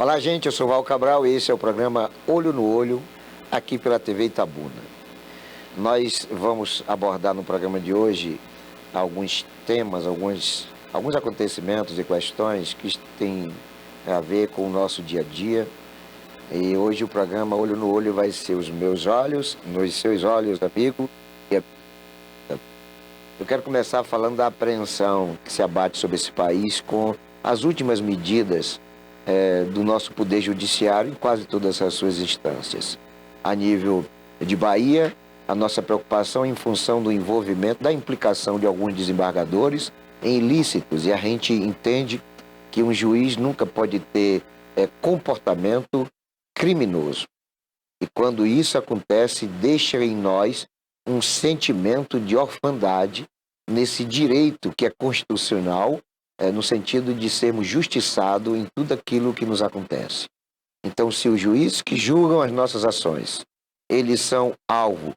Olá, gente, eu sou Val Cabral e esse é o programa Olho no Olho, aqui pela TV Itabuna. Nós vamos abordar no programa de hoje alguns temas, alguns acontecimentos e questões que têm a ver com o nosso dia a dia. E hoje o programa Olho no Olho vai ser os meus olhos, nos seus olhos, amigo. Eu quero começar falando da apreensão que se abate sobre esse país com as últimas medidas do nosso Poder Judiciário em quase todas as suas instâncias. A nível de Bahia, a nossa preocupação em função do envolvimento, da implicação de alguns desembargadores em ilícitos, e a gente entende que um juiz nunca pode ter comportamento criminoso. E quando isso acontece, deixa em nós um sentimento de orfandade nesse direito que é constitucional, no sentido de sermos justiçados em tudo aquilo que nos acontece. Então, se os juízes que julgam as nossas ações, eles são alvo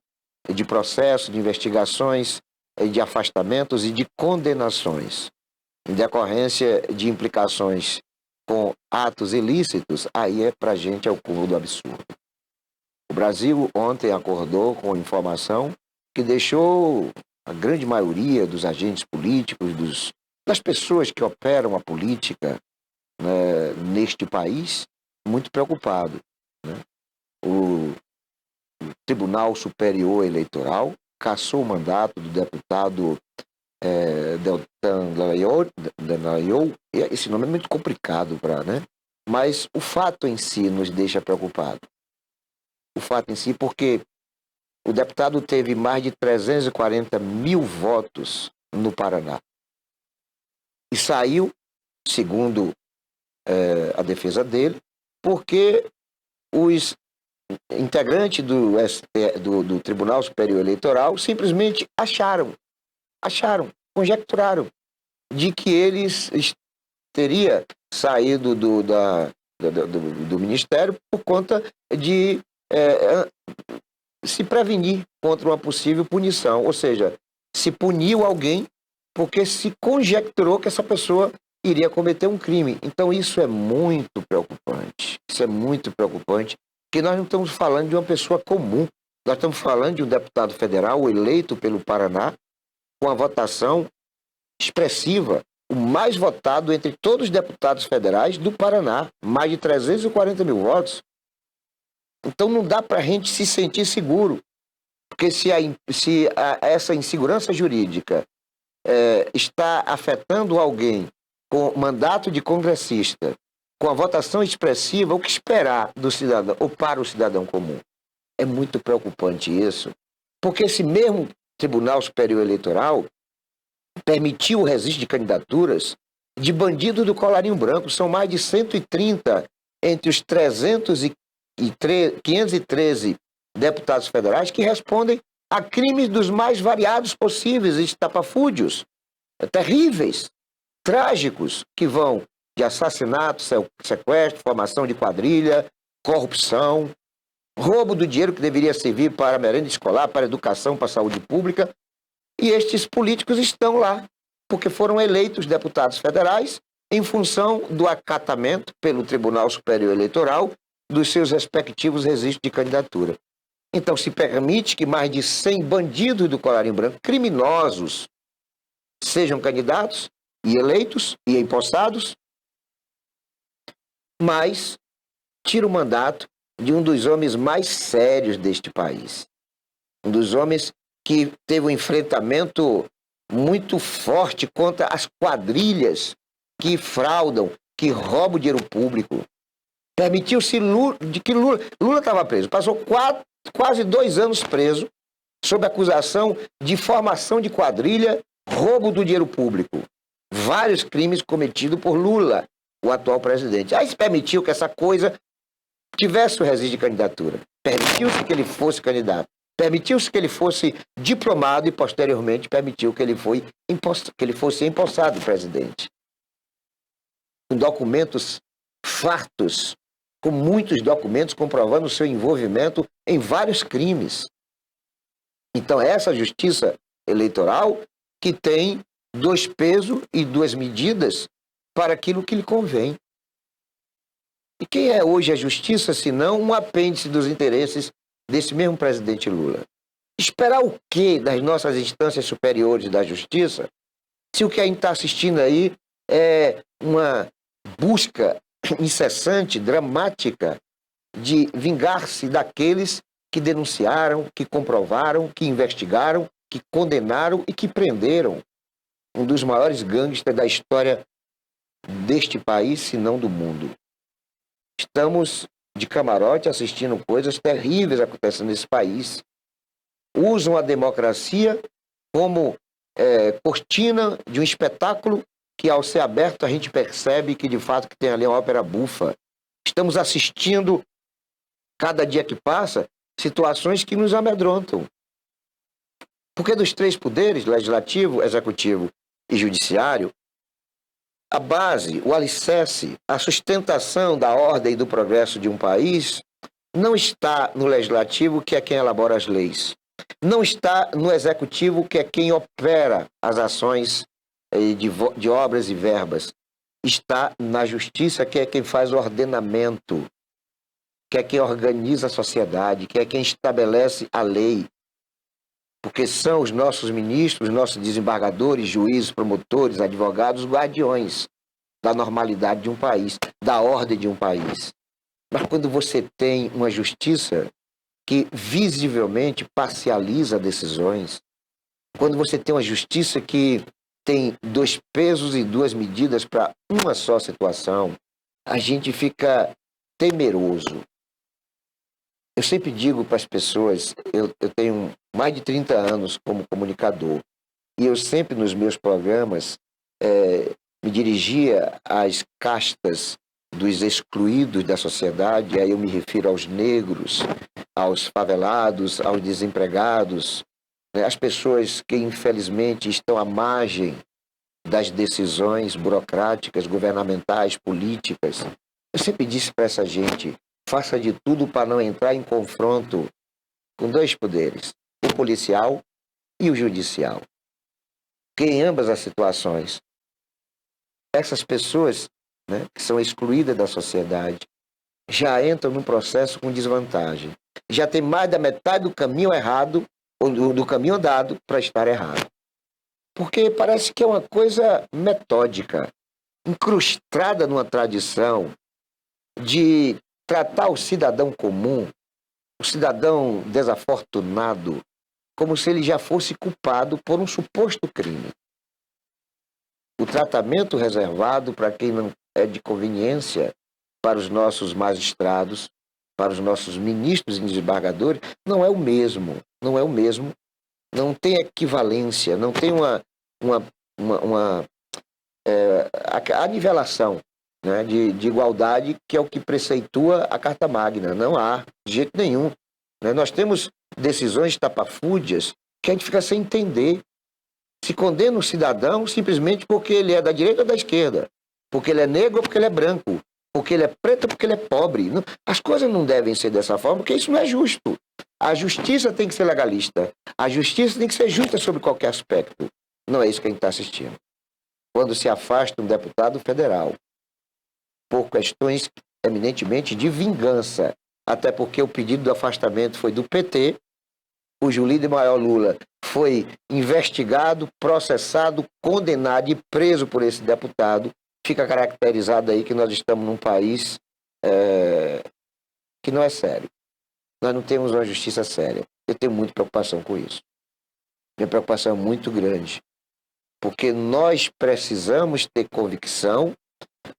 de processo, de investigações, de afastamentos e de condenações, em decorrência de implicações com atos ilícitos, aí para a gente é o cúmulo do absurdo. O Brasil ontem acordou com informação que deixou a grande maioria dos agentes políticos, das pessoas que operam a política, né, neste país, muito preocupado. Né? O Tribunal Superior Eleitoral cassou o mandato do deputado Deltan Dallagnol. Esse nome é muito complicado né? Mas o fato em si nos deixa preocupado. O fato em si, porque o deputado teve mais de 340 mil votos no Paraná. E saiu, segundo a defesa dele, porque os integrantes do Tribunal Superior Eleitoral simplesmente acharam, conjecturaram, de que eles teria saído do Ministério por conta de se prevenir contra uma possível punição. Ou seja, se puniu alguém porque se conjecturou que essa pessoa iria cometer um crime. Então isso é muito preocupante. Isso é muito preocupante, porque nós não estamos falando de uma pessoa comum. Nós estamos falando de um deputado federal eleito pelo Paraná com a votação expressiva, o mais votado entre todos os deputados federais do Paraná, mais de 340 mil votos. Então não dá para a gente se sentir seguro, porque se essa insegurança jurídica está afetando alguém com mandato de congressista, com a votação expressiva, o que esperar do cidadão ou para o cidadão comum? É muito preocupante isso, porque esse mesmo Tribunal Superior Eleitoral permitiu o registro de candidaturas de bandidos do colarinho branco. São mais de 130 entre os 513 deputados federais que respondem a crimes dos mais variados possíveis, estapafúrdios, terríveis, trágicos, que vão de assassinato, sequestro, formação de quadrilha, corrupção, roubo do dinheiro que deveria servir para a merenda escolar, para a educação, para a saúde pública. E estes políticos estão lá, porque foram eleitos deputados federais em função do acatamento pelo Tribunal Superior Eleitoral dos seus respectivos registros de candidatura. Então se permite que mais de 100 bandidos do colarinho branco, criminosos, sejam candidatos e eleitos e empossados, mas tira o mandato de um dos homens mais sérios deste país. Um dos homens que teve um enfrentamento muito forte contra as quadrilhas que fraudam, que roubam dinheiro público. Permitiu-se que Lula estava preso, passou quase 2 anos preso, sob acusação de formação de quadrilha, roubo do dinheiro público. Vários crimes cometidos por Lula, o atual presidente. Aí se permitiu que essa coisa tivesse o registro de candidatura. Permitiu-se que ele fosse candidato. Permitiu-se que ele fosse diplomado e, posteriormente, permitiu que ele fosse empossado presidente. Com documentos fartos, com muitos documentos comprovando o seu envolvimento em vários crimes. Então, essa justiça eleitoral que tem 2 pesos e 2 medidas para aquilo que lhe convém. E quem é hoje a justiça, se não um apêndice dos interesses desse mesmo presidente Lula? Esperar o quê das nossas instâncias superiores da justiça, se o que a gente está assistindo aí é uma busca incessante, dramática, de vingar-se daqueles que denunciaram, que comprovaram, que investigaram, que condenaram e que prenderam um dos maiores gangsters da história deste país, se não do mundo. Estamos de camarote assistindo coisas terríveis acontecendo nesse país. Usam a democracia como cortina de um espetáculo que, ao ser aberto, a gente percebe que, de fato, que tem ali uma ópera bufa. Estamos assistindo, cada dia que passa, situações que nos amedrontam. Porque dos três poderes, legislativo, executivo e judiciário, a base, o alicerce, a sustentação da ordem e do progresso de um país não está no legislativo, que é quem elabora as leis. Não está no executivo, que é quem opera as ações de obras e verbas. Está na justiça, que é quem faz o ordenamento, que é quem organiza a sociedade, que é quem estabelece a lei. Porque são os nossos ministros, os nossos desembargadores, juízes, promotores, advogados, guardiões da normalidade de um país, da ordem de um país. Mas quando você tem uma justiça que visivelmente parcializa decisões, quando você tem uma justiça que tem dois pesos e duas medidas para uma só situação, a gente fica temeroso. Eu sempre digo para as pessoas, eu tenho mais de 30 anos como comunicador, e eu sempre nos meus programas me dirigia às castas dos excluídos da sociedade, aí eu me refiro aos negros, aos favelados, aos desempregados, né, às pessoas que infelizmente estão à margem das decisões burocráticas, governamentais, políticas. Eu sempre disse para essa gente, faça de tudo para não entrar em confronto com dois poderes, o policial e o judicial. Que em ambas as situações, essas pessoas, né, que são excluídas da sociedade, já entram num processo com desvantagem. Já tem mais da metade do caminho errado, ou do caminho andado, para estar errado. Porque parece que é uma coisa metódica, incrustada numa tradição de tratar o cidadão comum, o cidadão desafortunado, como se ele já fosse culpado por um suposto crime. O tratamento reservado para quem não é de conveniência para os nossos magistrados, para os nossos ministros e desembargadores, não é o mesmo. Não é o mesmo. Não tem equivalência, não tem a nivelação, né, de igualdade, que é o que preceitua a Carta Magna. Não há, de jeito nenhum. Né? Nós temos decisões tapafúrdias que a gente fica sem entender. Se condena um cidadão simplesmente porque ele é da direita ou da esquerda, porque ele é negro ou porque ele é branco, porque ele é preto ou porque ele é pobre. As coisas não devem ser dessa forma, porque isso não é justo. A justiça tem que ser legalista. A justiça tem que ser justa sobre qualquer aspecto. Não é isso que a gente está assistindo. Quando se afasta um deputado federal por questões eminentemente de vingança, até porque o pedido do afastamento foi do PT, cujo líder maior, Lula, foi investigado, processado, condenado e preso por esse deputado, fica caracterizado aí que nós estamos num país que não é sério. Nós não temos uma justiça séria. Eu tenho muita preocupação com isso. Minha preocupação é muito grande, porque nós precisamos ter convicção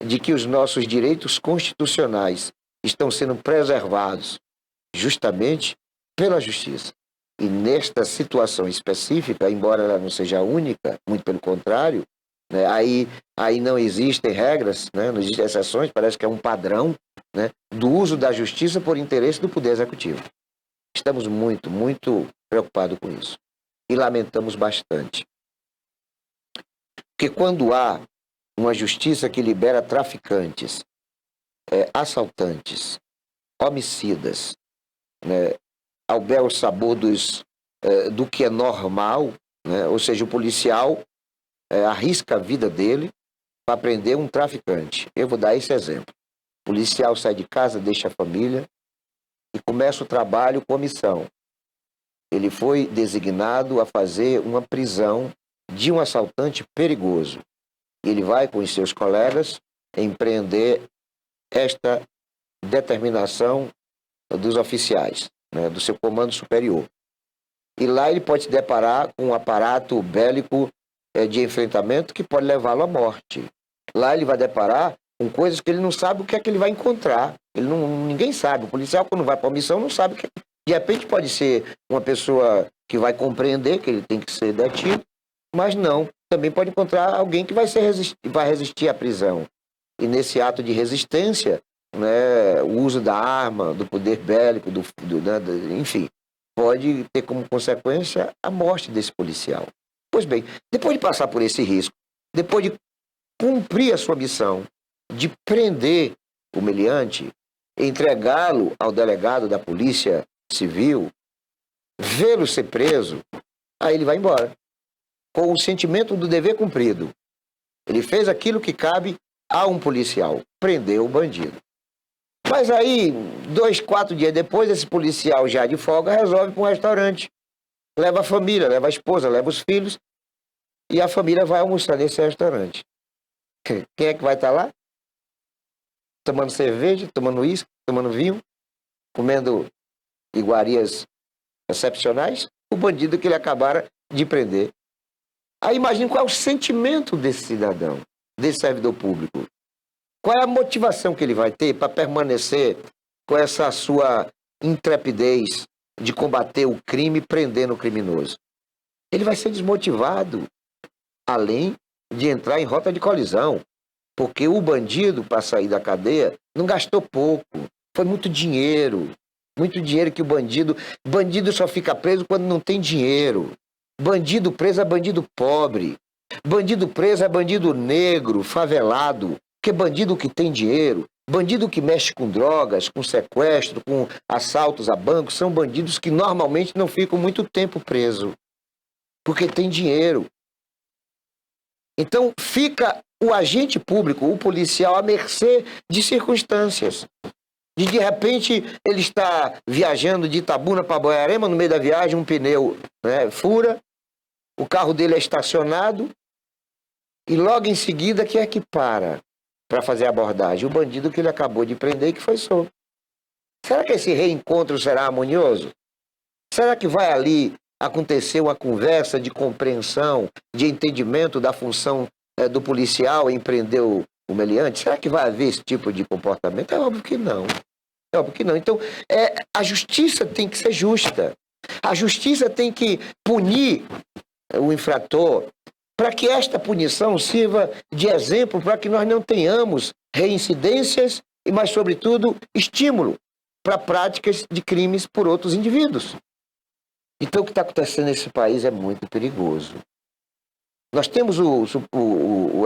de que os nossos direitos constitucionais estão sendo preservados justamente pela justiça. E nesta situação específica, embora ela não seja única, muito pelo contrário, né, aí não existem regras, né, não existem exceções, parece que é um padrão, né, do uso da justiça por interesse do Poder Executivo. Estamos muito, muito preocupados com isso. E lamentamos bastante. Porque quando há uma justiça que libera traficantes, assaltantes, homicidas, né, ao bel sabor do que é normal, né? Ou seja, o policial arrisca a vida dele para prender um traficante. Eu vou dar esse exemplo. O policial sai de casa, deixa a família e começa o trabalho com missão. Ele foi designado a fazer uma prisão de um assaltante perigoso. Ele vai, com os seus colegas, empreender esta determinação dos oficiais, né, do seu comando superior. E lá ele pode se deparar com um aparato bélico de enfrentamento que pode levá-lo à morte. Lá ele vai deparar com coisas que ele não sabe o que é que ele vai encontrar. Ninguém sabe. O policial, quando vai para a missão, não sabe o que. De repente pode ser uma pessoa que vai compreender que ele tem que ser detido, mas não. Também pode encontrar alguém que vai resistir à prisão. E nesse ato de resistência, né, o uso da arma, do poder bélico, enfim, pode ter como consequência a morte desse policial. Pois bem, depois de passar por esse risco, depois de cumprir a sua missão de prender o meliante, entregá-lo ao delegado da Polícia Civil, vê-lo ser preso, aí ele vai embora, com o sentimento do dever cumprido. Ele fez aquilo que cabe a um policial, prendeu o bandido. Mas aí, 2, 4 dias depois, esse policial já de folga resolve ir para um restaurante. Leva a família, leva a esposa, leva os filhos, e a família vai almoçar nesse restaurante. Quem é que vai estar lá? Tomando cerveja, tomando uísque, tomando vinho, comendo iguarias excepcionais? O bandido que ele acabara de prender. Aí imagine qual é o sentimento desse cidadão, desse servidor público. Qual é a motivação que ele vai ter para permanecer com essa sua intrepidez de combater o crime prendendo o criminoso? Ele vai ser desmotivado, além de entrar em rota de colisão, porque o bandido, para sair da cadeia, não gastou pouco, foi muito dinheiro que o bandido só fica preso quando não tem dinheiro. Bandido preso é bandido pobre, bandido preso é bandido negro, favelado, porque bandido que tem dinheiro, bandido que mexe com drogas, com sequestro, com assaltos a bancos, são bandidos que normalmente não ficam muito tempo presos, porque tem dinheiro. Então fica o agente público, o policial, à mercê de circunstâncias. De repente ele está viajando de Itabuna para Boiarema, no meio da viagem um pneu, né, fura, o carro dele é estacionado e logo em seguida quem é que para fazer a abordagem? O bandido que ele acabou de prender e que foi solto. Será que esse reencontro será harmonioso? Será que vai ali acontecer uma conversa de compreensão, de entendimento da função do policial em prender o meliante? Será que vai haver esse tipo de comportamento? É óbvio que não. É óbvio que não. Então, a justiça tem que ser justa. A justiça tem que punir o infrator para que esta punição sirva de exemplo para que nós não tenhamos reincidências e, mais sobretudo, estímulo para práticas de crimes por outros indivíduos. Então, o que está acontecendo nesse país é muito perigoso. Nós temos o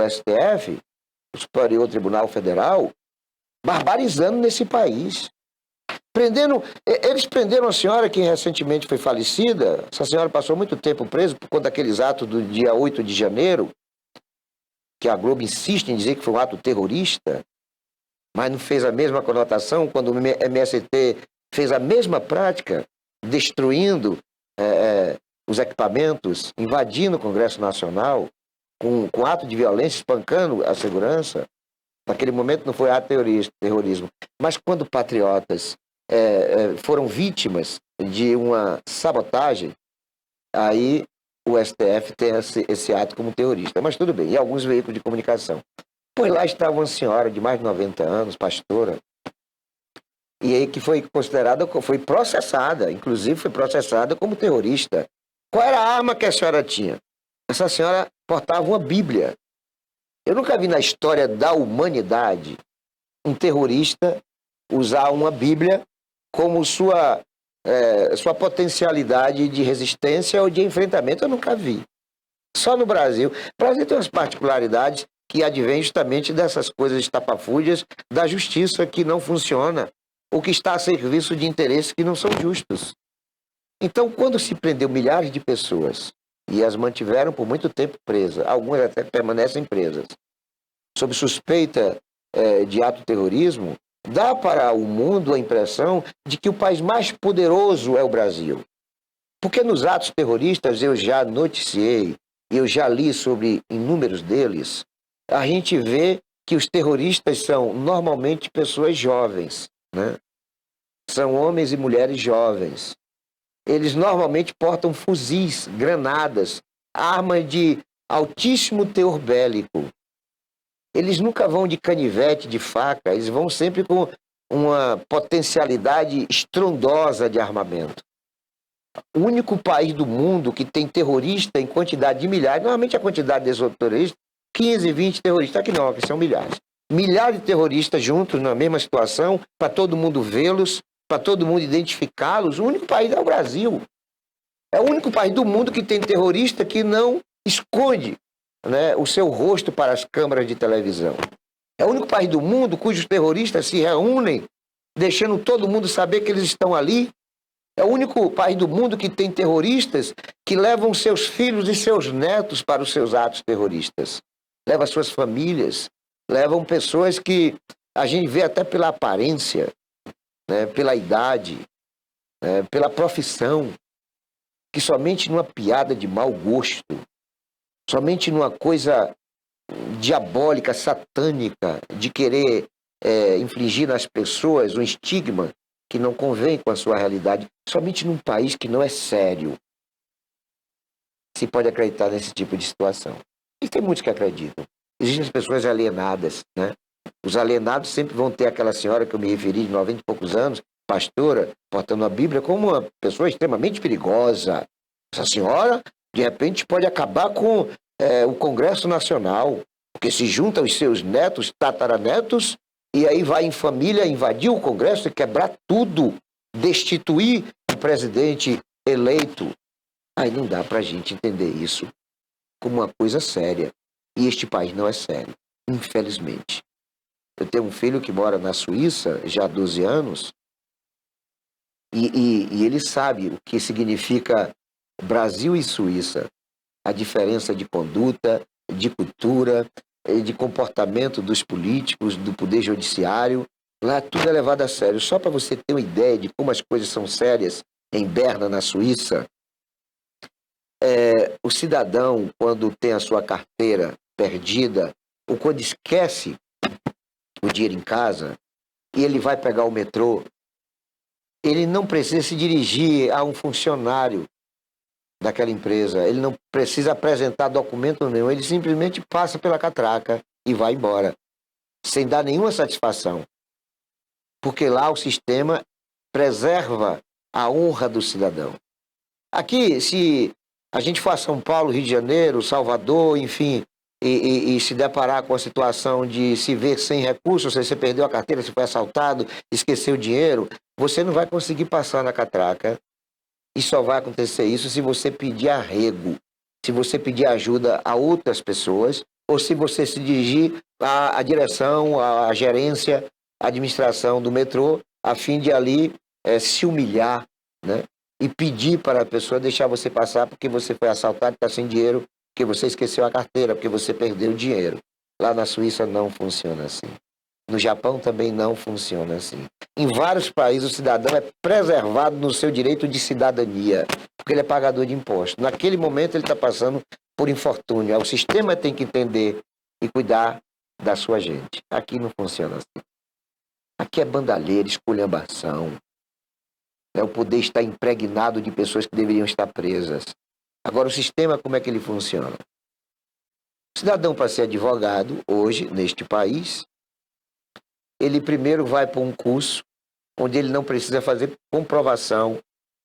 STF, o Superior Tribunal Federal, barbarizando nesse país. Eles prenderam a senhora que recentemente foi falecida. Essa senhora passou muito tempo presa por conta daqueles atos do dia 8 de janeiro, que a Globo insiste em dizer que foi um ato terrorista, mas não fez a mesma conotação quando o MST fez a mesma prática, destruindo os equipamentos, invadindo o Congresso Nacional, com ato de violência, espancando a segurança. Naquele momento não foi ato terrorismo. Mas quando patriotas foram vítimas de uma sabotagem, aí o STF tem esse ato como terrorista. Mas tudo bem, e alguns veículos de comunicação. Pois lá estava uma senhora de mais de 90 anos, pastora, e aí que foi considerada, foi processada, inclusive foi processada como terrorista. Qual era a arma que a senhora tinha? Essa senhora portava uma Bíblia. Eu nunca vi na história da humanidade um terrorista usar uma Bíblia como sua potencialidade de resistência ou de enfrentamento. Eu nunca vi. Só no Brasil. O Brasil tem umas particularidades que advêm justamente dessas coisas estapafúrdias da justiça que não funciona, ou que está a serviço de interesses que não são justos. Então, quando se prendeu milhares de pessoas e as mantiveram por muito tempo presas, algumas até permanecem presas, sob suspeita de ato terrorismo, dá para o mundo a impressão de que o país mais poderoso é o Brasil. Porque nos atos terroristas eu já noticiei, eu já li sobre inúmeros deles, a gente vê que os terroristas são normalmente pessoas jovens, né? São homens e mulheres jovens. Eles normalmente portam fuzis, granadas, armas de altíssimo teor bélico. Eles nunca vão de canivete, de faca, eles vão sempre com uma potencialidade estrondosa de armamento. O único país do mundo que tem terrorista em quantidade de milhares, normalmente a quantidade desses terroristas, 15, 20 terroristas, aqui não, aqui são milhares. Milhares de terroristas juntos na mesma situação, para todo mundo vê-los, para todo mundo identificá-los. O único país é o Brasil. É o único país do mundo que tem terrorista que não esconde, né, o seu rosto para as câmeras de televisão. É o único país do mundo cujos terroristas se reúnem, deixando todo mundo saber que eles estão ali. É o único país do mundo que tem terroristas que levam seus filhos e seus netos para os seus atos terroristas. Leva suas famílias, levam pessoas que a gente vê até pela aparência, né, pela idade, né, pela profissão, que somente numa piada de mau gosto, somente numa coisa diabólica, satânica, de querer infligir nas pessoas um estigma que não convém com a sua realidade, somente num país que não é sério se pode acreditar nesse tipo de situação. E tem muitos que acreditam. Existem as pessoas alienadas, né? Os alienados sempre vão ter aquela senhora que eu me referi, de 90 e poucos anos, pastora, portando a Bíblia, como uma pessoa extremamente perigosa. Essa senhora, de repente, pode acabar com o Congresso Nacional, porque se junta os seus netos, tataranetos, e aí vai em família invadir o Congresso e quebrar tudo, destituir o presidente eleito. Aí não dá para a gente entender isso como uma coisa séria. E este país não é sério, infelizmente. Eu tenho um filho que mora na Suíça já há 12 anos e ele sabe o que significa Brasil e Suíça, a diferença de conduta, de cultura, de comportamento dos políticos, do poder judiciário. Lá tudo é levado a sério. Só para você ter uma ideia de como as coisas são sérias em Berna, na Suíça, o cidadão, quando tem a sua carteira perdida, ou quando esquece o dinheiro em casa, e ele vai pegar o metrô, ele não precisa se dirigir a um funcionário daquela empresa, ele não precisa apresentar documento nenhum, ele simplesmente passa pela catraca e vai embora, sem dar nenhuma satisfação. Porque lá o sistema preserva a honra do cidadão. Aqui, se a gente for a São Paulo, Rio de Janeiro, Salvador, enfim, e se deparar com a situação de se ver sem recursos, você perdeu a carteira, se foi assaltado, esqueceu o dinheiro, você não vai conseguir passar na catraca. E só vai acontecer isso se você pedir arrego, se você pedir ajuda a outras pessoas, ou se você se dirigir à direção, à gerência, à administração do metrô, a fim de ali se humilhar, né? E pedir para a pessoa deixar você passar porque você foi assaltado, está sem dinheiro, porque você esqueceu a carteira, porque você perdeu o dinheiro. Lá na Suíça não funciona assim. No Japão também não funciona assim. Em vários países o cidadão é preservado no seu direito de cidadania, porque ele é pagador de impostos. Naquele momento ele está passando por infortúnio. O sistema tem que entender e cuidar da sua gente. Aqui não funciona assim. Aqui é bandalheira, esculhambação. O poder está impregnado de pessoas que deveriam estar presas. Agora, o sistema, como é que ele funciona? O cidadão, para ser advogado, hoje, neste país, ele primeiro vai para um curso onde ele não precisa fazer comprovação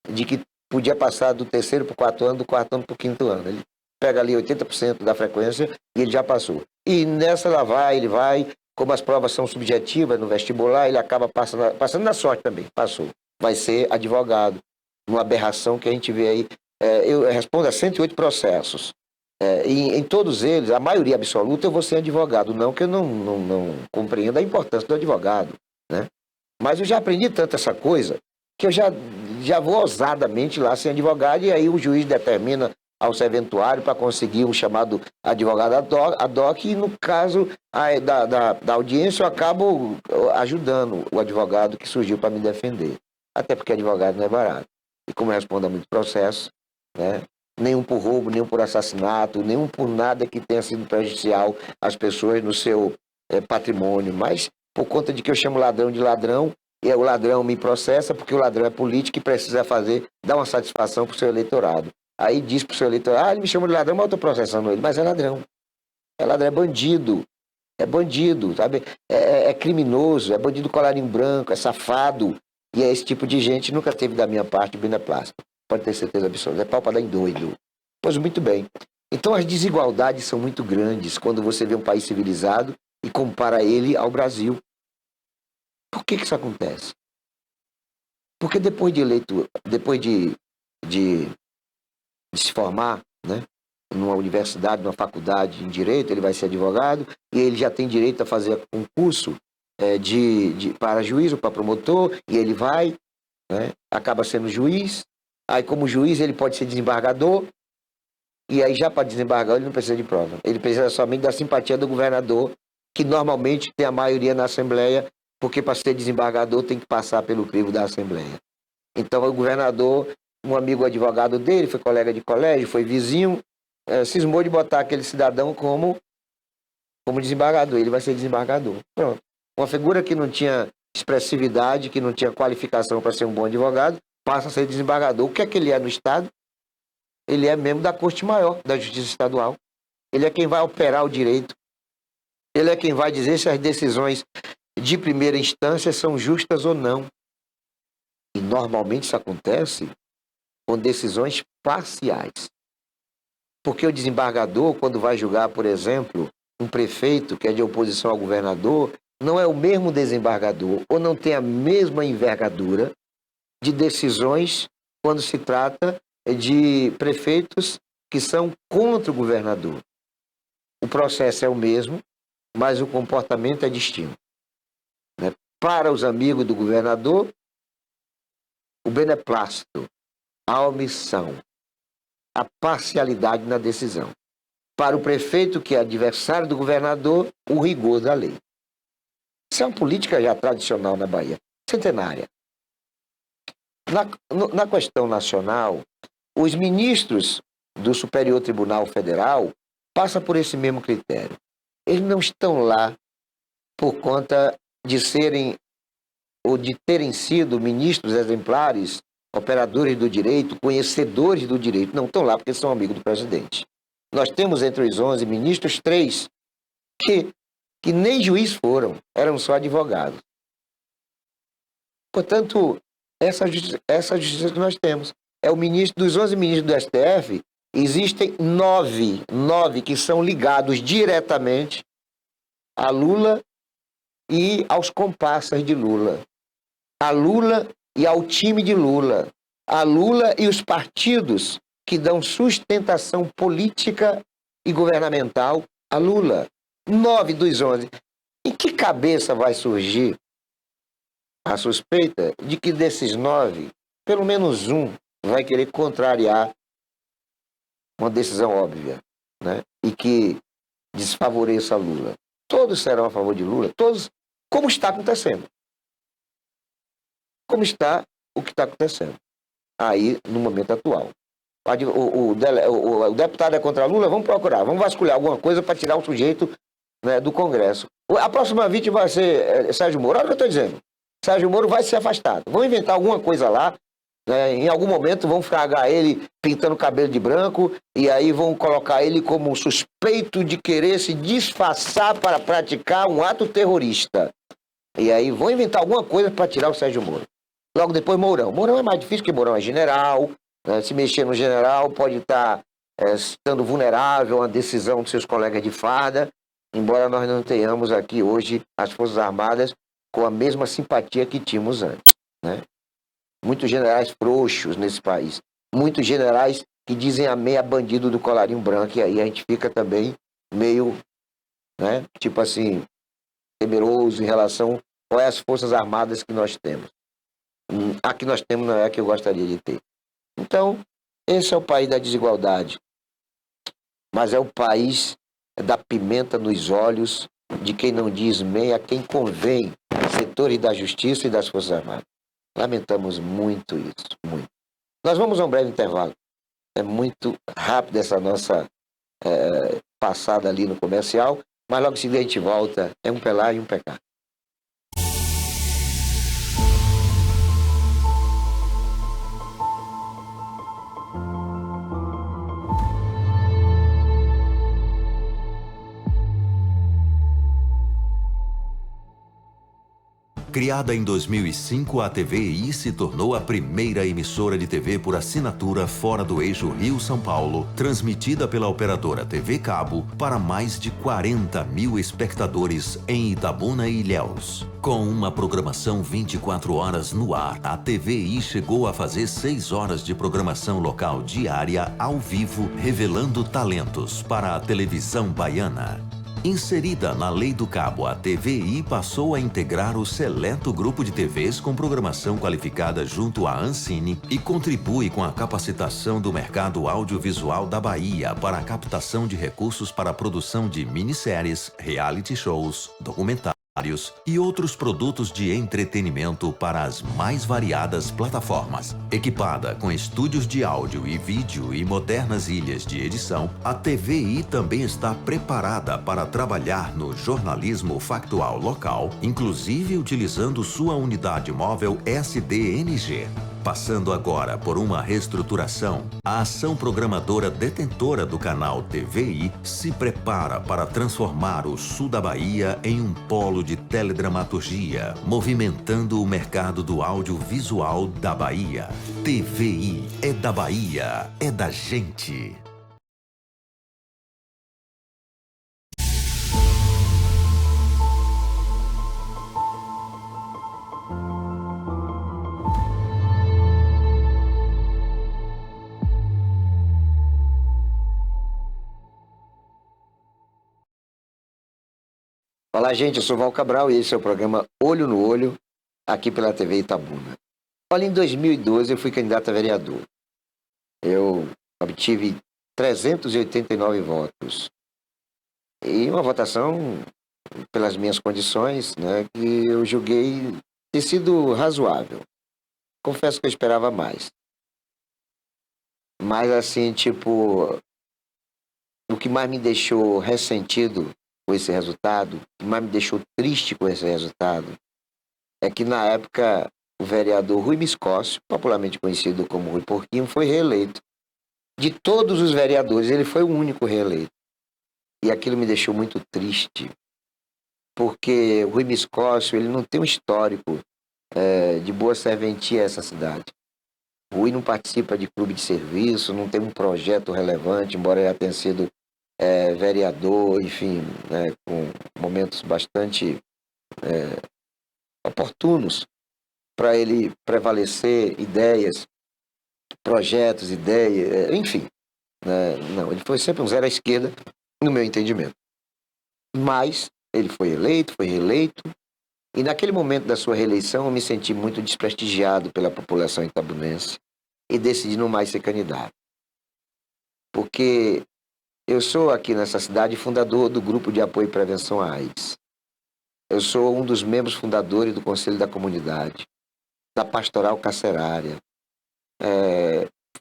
de que podia passar do terceiro para o quarto ano, do quarto ano para o quinto ano. Ele pega ali 80% da frequência e ele já passou. E nessa ele vai, como as provas são subjetivas no vestibular, ele acaba passando na sorte também, passou. Vai ser advogado, uma aberração que a gente vê aí. Eu respondo a 108 processos. E em todos eles, a maioria absoluta, eu vou ser advogado. Não que eu não compreenda a importância do advogado, né? Mas eu já aprendi tanto essa coisa que eu já vou ousadamente lá ser advogado e aí o juiz determina ao serventuário para conseguir um chamado advogado ad hoc, e no caso da audiência eu acabo ajudando o advogado que surgiu para me defender. Até porque advogado não é barato. E como eu respondo a muitos processos, né, nenhum por roubo, nenhum por assassinato, nenhum por nada que tenha sido prejudicial às pessoas no seu patrimônio, mas por conta de que eu chamo ladrão de ladrão, e o ladrão me processa porque o ladrão é político e precisa dar uma satisfação para o seu eleitorado. Aí diz para o seu eleitorado, ele me chamou de ladrão, mas eu estou processando ele. Mas é ladrão. É ladrão, é bandido, sabe? É criminoso, é bandido colarinho branco, é safado. E é esse tipo de gente, nunca teve da minha parte beneplácito. Pode ter certeza absoluta. É pau para dar em doido. Pois muito bem. Então as desigualdades são muito grandes quando você vê um país civilizado e compara ele ao Brasil. Por que isso acontece? Porque depois de se formar, né, numa universidade, numa faculdade em direito, ele vai ser advogado e ele já tem direito a fazer concurso para juiz ou para promotor, e ele vai, né, acaba sendo juiz. Aí, como juiz, ele pode ser desembargador, e aí já para desembargar ele não precisa de prova. Ele precisa somente da simpatia do governador, que normalmente tem a maioria na Assembleia, porque para ser desembargador tem que passar pelo crivo da Assembleia. Então o governador, um amigo advogado dele, foi colega de colégio, foi vizinho, cismou de botar aquele cidadão como desembargador. Ele vai ser desembargador. Pronto. Uma figura que não tinha expressividade, que não tinha qualificação para ser um bom advogado, passa a ser desembargador. O que é que ele é no Estado? Ele é membro da Corte Maior da Justiça Estadual. Ele é quem vai operar o direito. Ele é quem vai dizer se as decisões de primeira instância são justas ou não. E normalmente isso acontece com decisões parciais. Porque o desembargador, quando vai julgar, por exemplo, um prefeito que é de oposição ao governador, não é o mesmo desembargador ou não tem a mesma envergadura de decisões quando se trata de prefeitos que são contra o governador. O processo é o mesmo, mas o comportamento é distinto. Né? Para os amigos do governador, o beneplácito, a omissão, a parcialidade na decisão. Para o prefeito, que é adversário do governador, o rigor da lei. Isso é uma política já tradicional na Bahia, centenária. Na questão nacional, os ministros do Superior Tribunal Federal passam por esse mesmo critério. Eles não estão lá por conta de serem ou de terem sido ministros exemplares, operadores do direito, conhecedores do direito. Não estão lá porque são amigos do presidente. Nós temos entre os 11 ministros 3 que nem juiz foram, eram só advogados. Portanto, essa justiça que nós temos. É o ministro, dos 11 ministros do STF, existem 9 que são ligados diretamente a Lula e aos comparsas de Lula. A Lula e ao time de Lula. A Lula e os partidos que dão sustentação política e governamental a Lula. 9 dos 11. Em que cabeça vai surgir a suspeita de que desses 9, pelo menos um vai querer contrariar uma decisão óbvia, né? E que desfavoreça Lula? Todos serão a favor de Lula, todos, como está acontecendo. Como está o que está acontecendo aí no momento atual. O deputado é contra Lula, vamos procurar, vamos vasculhar alguma coisa para tirar o sujeito, né, do Congresso. A próxima vítima vai ser Sérgio Moro. Olha o que eu estou dizendo. Sérgio Moro vai ser afastado. Vão inventar alguma coisa lá, né, em algum momento vão fragar ele pintando o cabelo de branco e aí vão colocar ele como suspeito de querer se disfarçar para praticar um ato terrorista. E aí vão inventar alguma coisa para tirar o Sérgio Moro. Logo depois, Mourão. Mourão é mais difícil, porque Mourão é general, né? Se mexer no general pode estar estando vulnerável à decisão dos seus colegas de farda, embora nós não tenhamos aqui hoje as Forças Armadas com a mesma simpatia que tínhamos antes, né? Muitos generais frouxos nesse país, muitos generais que dizem amém a bandido do colarinho branco, e aí a gente fica também meio, né, tipo assim, temeroso em relação às Forças Armadas que nós temos. A que nós temos não é a que eu gostaria de ter. Então, esse é o país da desigualdade. mas é o país da pimenta nos olhos de quem não diz meia, a quem convém, setores da justiça e das Forças Armadas. Lamentamos muito isso, muito. Nós vamos a um breve intervalo. É muito rápido essa nossa passada ali no comercial, mas logo em seguida a gente volta. É um pelar e um pecar. Criada em 2005, a TVI se tornou a primeira emissora de TV por assinatura fora do eixo Rio-São Paulo, transmitida pela operadora TV Cabo para mais de 40 mil espectadores em Itabuna e Ilhéus. Com uma programação 24 horas no ar, a TVI chegou a fazer 6 horas de programação local diária ao vivo, revelando talentos para a televisão baiana. Inserida na Lei do Cabo, a TVI passou a integrar o seleto grupo de TVs com programação qualificada junto à Ancine e contribui com a capacitação do mercado audiovisual da Bahia para a captação de recursos para a produção de minisséries, reality shows, documentários e outros produtos de entretenimento para as mais variadas plataformas. Equipada com estúdios de áudio e vídeo e modernas ilhas de edição, a TVI também está preparada para trabalhar no jornalismo factual local, inclusive utilizando sua unidade móvel SDNG. Passando agora por uma reestruturação, a ação programadora detentora do canal TVI se prepara para transformar o sul da Bahia em um polo de teledramaturgia, movimentando o mercado do audiovisual da Bahia. TVI é da Bahia, é da gente. Olá, gente, eu sou Val Cabral e esse é o programa Olho no Olho, aqui pela TV Itabuna. Olha, em 2012 eu fui candidato a vereador. Eu obtive 389 votos. E uma votação, pelas minhas condições, né, que eu julguei ter sido razoável. Confesso que eu esperava mais. Mas, assim, tipo, o que mais me deixou ressentido com esse resultado, o que mais me deixou triste com esse resultado, é que na época o vereador Rui Miscócio, popularmente conhecido como Rui Porquinho, foi reeleito. De todos os vereadores, ele foi o único reeleito. E aquilo me deixou muito triste, porque o Rui Miscócio, ele não tem um histórico de boa serventia a essa cidade. O Rui não participa de clube de serviço, não tem um projeto relevante, embora ele tenha sido vereador, enfim, né, com momentos bastante oportunos para ele prevalecer ideias, projetos, ideias, enfim. Né, não, ele foi sempre um zero à esquerda, no meu entendimento. Mas ele foi eleito, foi reeleito, e naquele momento da sua reeleição eu me senti muito desprestigiado pela população itabunense e decidi não mais ser candidato. Porque eu sou aqui nessa cidade fundador do Grupo de Apoio e Prevenção à AIDS. Eu sou um dos membros fundadores do Conselho da Comunidade, da Pastoral Carcerária.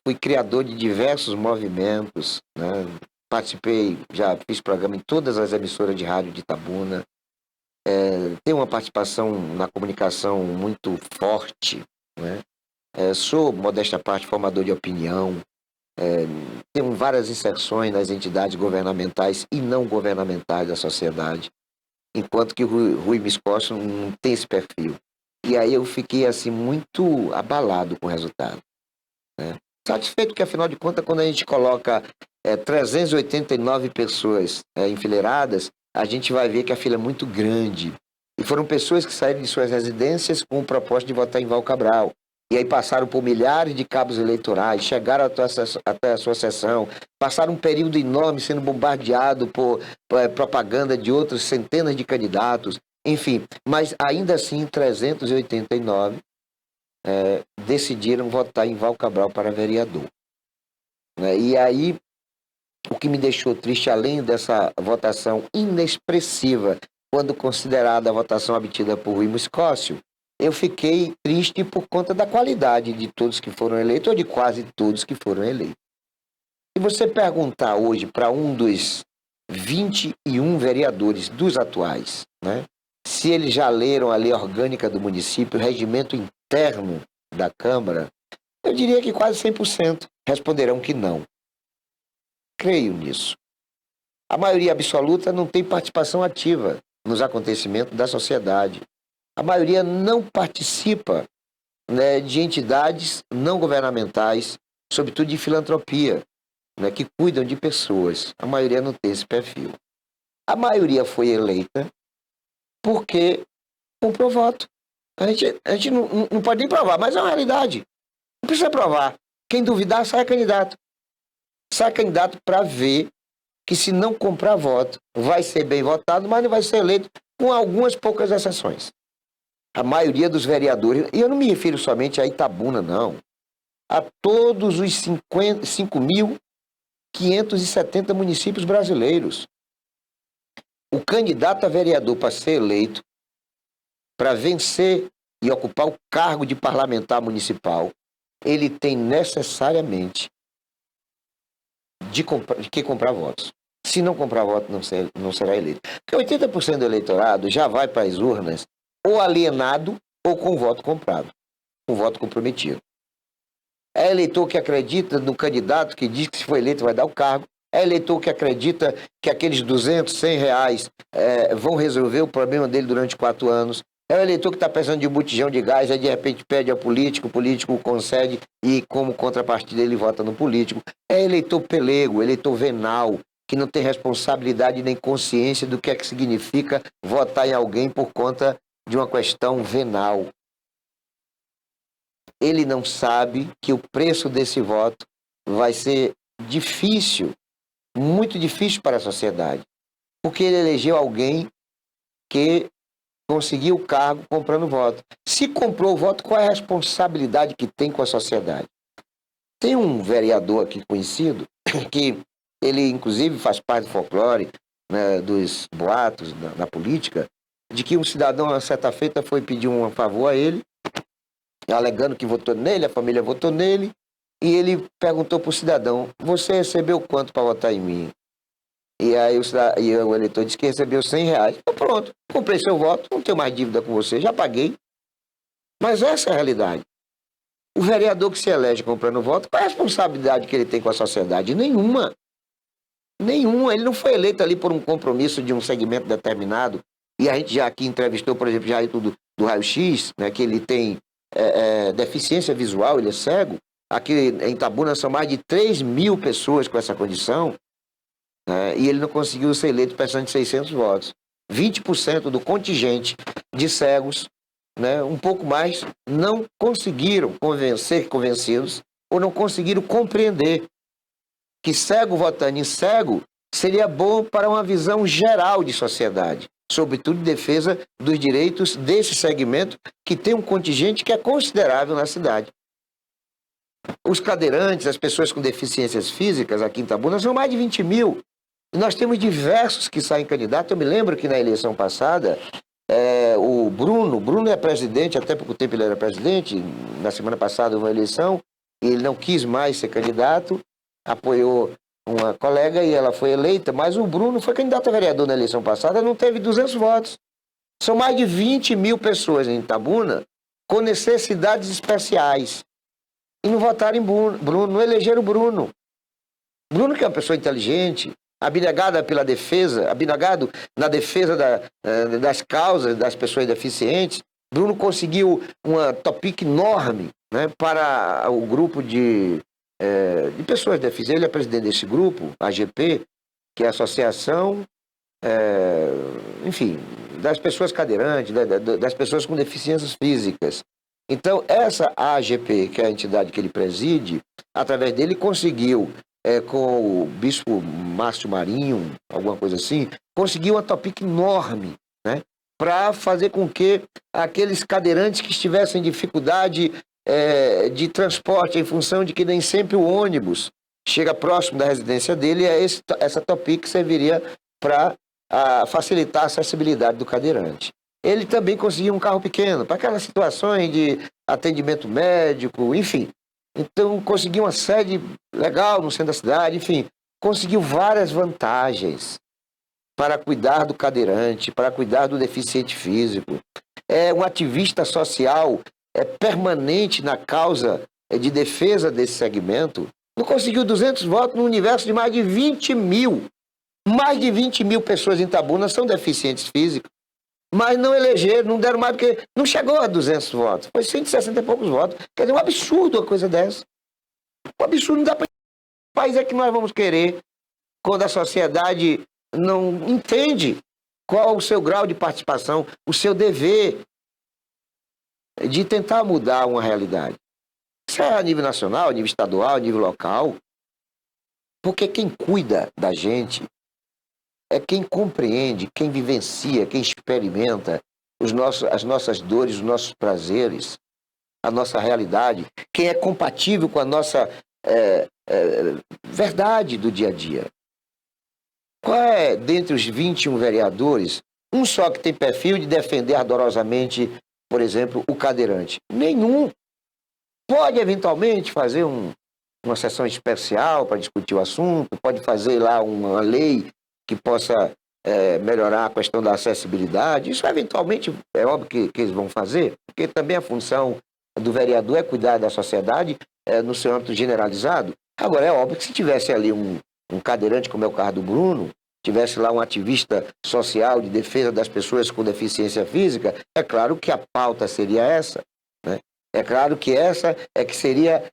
Fui criador de diversos movimentos, né? Participei, já fiz programa em todas as emissoras de rádio de Itabuna. Tenho uma participação na comunicação muito forte, né? Sou, modesta parte, formador de opinião. Tenho várias inserções nas entidades governamentais e não governamentais da sociedade, enquanto que o Rui Miscócio não tem esse perfil. E aí eu fiquei assim muito abalado com o resultado, né? Satisfeito que, afinal de contas, quando a gente coloca 389 pessoas enfileiradas, a gente vai ver que a fila é muito grande. E foram pessoas que saíram de suas residências com o propósito de votar em Val Cabral. E aí passaram por milhares de cabos eleitorais, chegaram até a sua sessão, passaram um período enorme sendo bombardeado por propaganda de outros centenas de candidatos, enfim. Mas ainda assim, 389 decidiram votar em Val Cabral para vereador. Né? E aí o que me deixou triste, além dessa votação inexpressiva, quando considerada a votação obtida por Rui Muscócio, eu fiquei triste por conta da qualidade de todos que foram eleitos, ou de quase todos que foram eleitos. Se você perguntar hoje para um dos 21 vereadores dos atuais, né, se eles já leram a lei orgânica do município, o regimento interno da Câmara, eu diria que quase 100% responderão que não. Creio nisso. A maioria absoluta não tem participação ativa nos acontecimentos da sociedade. A maioria não participa, né, de entidades não governamentais, sobretudo de filantropia, né, que cuidam de pessoas. A maioria não tem esse perfil. A maioria foi eleita porque comprou voto. A gente não pode nem provar, mas é uma realidade. Não precisa provar. Quem duvidar, sai candidato. Sai candidato para ver que, se não comprar voto, vai ser bem votado, mas não vai ser eleito, com algumas poucas exceções. A maioria dos vereadores, e eu não me refiro somente a Itabuna, não, a todos os 5.570 municípios brasileiros. O candidato a vereador para ser eleito, para vencer e ocupar o cargo de parlamentar municipal, ele tem necessariamente de comprar votos. Se não comprar voto, não será eleito. Porque 80% do eleitorado já vai para as urnas ou alienado ou com voto comprado, com voto comprometido. É eleitor que acredita no candidato que diz que, se for eleito, vai dar o cargo. É eleitor que acredita que aqueles 200, 100 reais vão resolver o problema dele durante 4 anos. É o eleitor que está precisando de um botijão de gás, aí de repente pede ao político, o político concede e, como contrapartida, ele vota no político. É eleitor pelego, eleitor venal, que não tem responsabilidade nem consciência do que é que significa votar em alguém por conta de uma questão venal. Ele não sabe que o preço desse voto vai ser difícil, muito difícil para a sociedade, porque ele elegeu alguém que conseguiu o cargo comprando voto. Se comprou o voto, qual é a responsabilidade que tem com a sociedade? Tem um vereador aqui conhecido, que ele inclusive faz parte do folclore, né, dos boatos na política, de que um cidadão, a certa feita, foi pedir um favor a ele, alegando que votou nele, a família votou nele, e ele perguntou para o cidadão: você recebeu quanto para votar em mim? E aí o eleitor disse que recebeu 100 reais. Então pronto, comprei seu voto, não tenho mais dívida com você, já paguei. Mas essa é a realidade. O vereador que se elege comprando voto, qual é a responsabilidade que ele tem com a sociedade? Nenhuma. Nenhuma. Ele não foi eleito ali por um compromisso de um segmento determinado. E a gente já aqui entrevistou, por exemplo, Jair do raio-x, né, que ele tem deficiência visual, ele é cego. Aqui em Itabuna são mais de 3.000 pessoas com essa condição. E ele não conseguiu ser eleito precisando de 600 votos. 20% do contingente de cegos, né, um pouco mais, não conseguiram ser convencidos ou não conseguiram compreender que cego votando em cego seria bom para uma visão geral de sociedade, sobretudo em defesa dos direitos desse segmento, que tem um contingente que é considerável na cidade. Os cadeirantes, as pessoas com deficiências físicas aqui em Itabuna são mais de 20.000. Nós temos diversos que saem candidatos. Eu me lembro que na eleição passada, o Bruno é presidente, até pouco tempo ele era presidente. Na semana passada houve uma eleição, e ele não quis mais ser candidato, apoiou uma colega e ela foi eleita, mas o Bruno foi candidato a vereador na eleição passada, não teve 200 votos. São mais de 20.000 pessoas em Itabuna com necessidades especiais. E não votaram em Bruno, não elegeram o Bruno. Bruno, que é uma pessoa inteligente, abnegado na defesa das causas das pessoas deficientes. Bruno conseguiu uma topic enorme, né, para o grupo de pessoas deficientes. Ele é presidente desse grupo, AGP, que é a Associação, enfim, das pessoas cadeirantes, das pessoas com deficiências físicas. Então, essa AGP, que é a entidade que ele preside, através dele conseguiu, com o bispo Márcio Marinho, alguma coisa assim, conseguiu uma topic enorme, né, para fazer com que aqueles cadeirantes que estivessem em dificuldade de transporte, em função de que nem sempre o ônibus chega próximo da residência dele, essa Topic serviria para facilitar a acessibilidade do cadeirante. Ele também conseguiu um carro pequeno, para aquelas situações de atendimento médico, enfim. Então, conseguiu uma sede legal no centro da cidade, enfim. Conseguiu várias vantagens para cuidar do cadeirante, para cuidar do deficiente físico. É um ativista social permanente na causa de defesa desse segmento. Não conseguiu 200 votos no universo de mais de 20 mil. Mais de 20 mil pessoas em Itabuna são deficientes físicos. Mas não elegeram, não deram mais, porque não chegou a 200 votos. Foi 160 e poucos votos. Quer dizer, um absurdo uma coisa dessa. Um absurdo, não dá para... Que país é que nós vamos querer quando a sociedade não entende qual o seu grau de participação, o seu dever de tentar mudar uma realidade. Isso é a nível nacional, a nível estadual, a nível local. Porque quem cuida da gente é quem compreende, quem vivencia, quem experimenta as nossas dores, os nossos prazeres, a nossa realidade, quem é compatível com a nossa verdade do dia a dia. Qual é, dentre os 21 vereadores, um só que tem perfil de defender ardorosamente, por exemplo, o cadeirante? Nenhum. Pode, eventualmente, fazer uma sessão especial para discutir o assunto, pode fazer lá uma lei que possa melhorar a questão da acessibilidade. Isso, eventualmente, é óbvio que eles vão fazer, porque também a função do vereador é cuidar da sociedade no seu âmbito generalizado. Agora, é óbvio que se tivesse ali um cadeirante, como é o caso do Bruno, tivesse lá um ativista social de defesa das pessoas com deficiência física, é claro que a pauta seria essa, né? É claro que essa que seria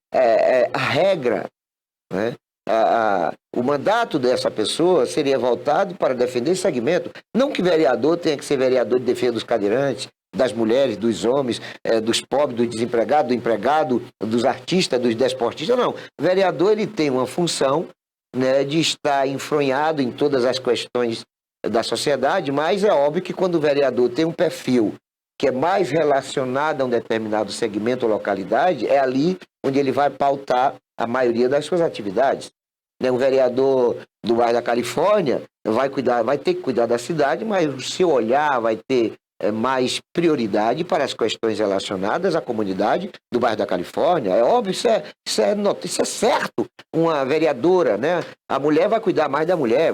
a regra, né? O mandato dessa pessoa seria voltado para defender esse segmento. Não que vereador tenha que ser vereador de defesa dos cadeirantes, das mulheres, dos homens, dos pobres, do desempregado, do empregado, dos artistas, dos desportistas, não. O vereador, ele tem uma função, né, de estar enfronhado em todas as questões da sociedade, mas é óbvio que quando o vereador tem um perfil que é mais relacionado a um determinado segmento ou localidade, é ali onde ele vai pautar a maioria das suas atividades. O vereador do bairro da Califórnia vai ter que cuidar da cidade, mas o seu olhar vai ter mais prioridade para as questões relacionadas à comunidade do bairro da Califórnia. É óbvio, isso é certo. Uma vereadora, né? A mulher vai cuidar mais da mulher.